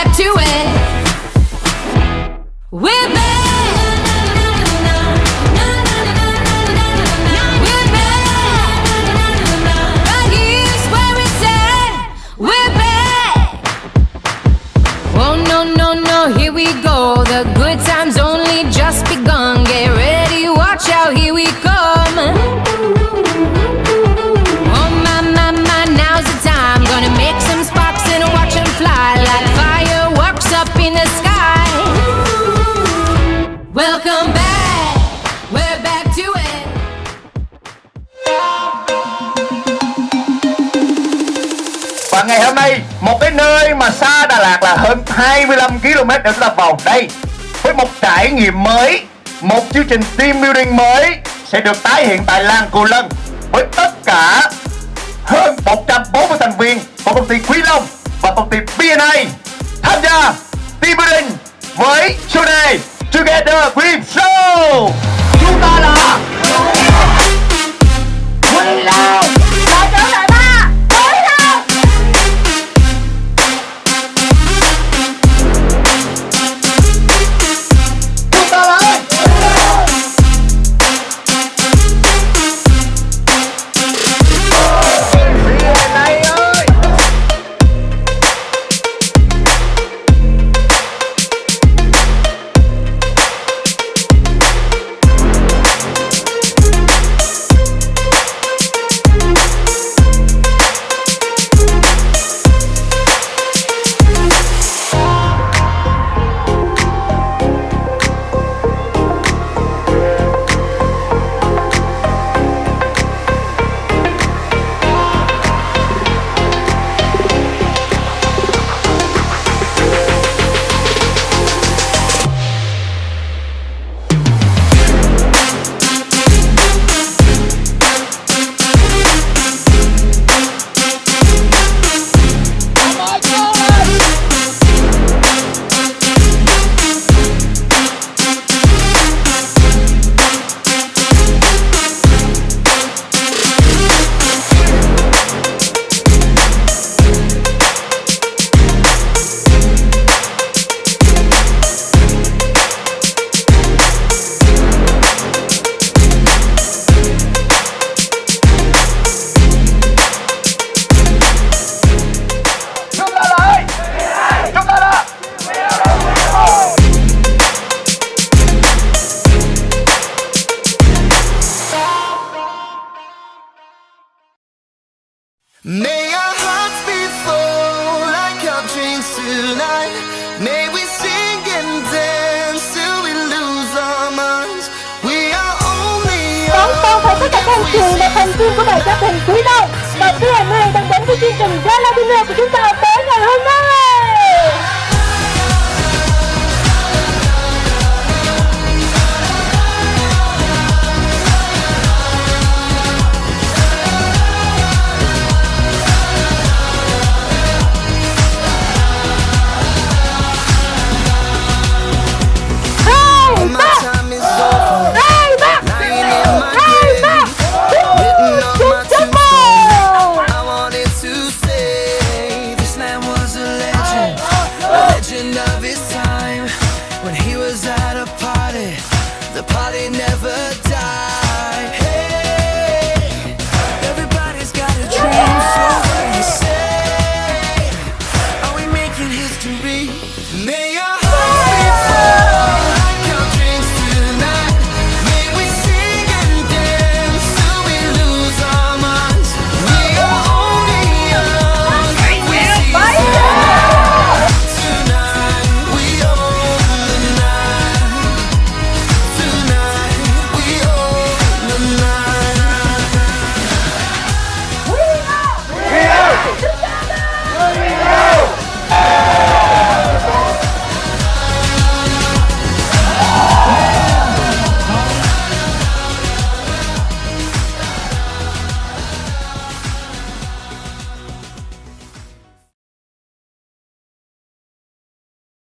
back to it. We're back. We're back. Right here's where it's at. We're back. Oh no, no, no, here we go. The good times only just begun. Get ready, watch out, here we come. Oh my, my, my, now's the time. Gonna make some sparks and watch them fly like fireworks up in the sky. Welcome back, we're back to it. Và ngày hôm nay, một cái nơi mà xa Đà Lạt là hơn 25 km để chúng ta vào đây với một trải nghiệm mới, một chương trình team building mới sẽ được tái hiện tại làng Cù Lân với tất cả hơn 140 thành viên của công ty Quý Long và công ty B&A tham gia team building với chủ đề Together We Show. Chúng ta là Quý Long. Đội trưởng đại ba Quý Long. Chúng ta là B&A ơi. May our hearts be full like our dreams tonight. May we sing and dance till we lose our minds. We are only Đón chào tất cả các trường và thành viên của đại gia đình Quý Long và B&A đang đến với chương trình Gala Dinner của chúng ta tới ngày hôm nay.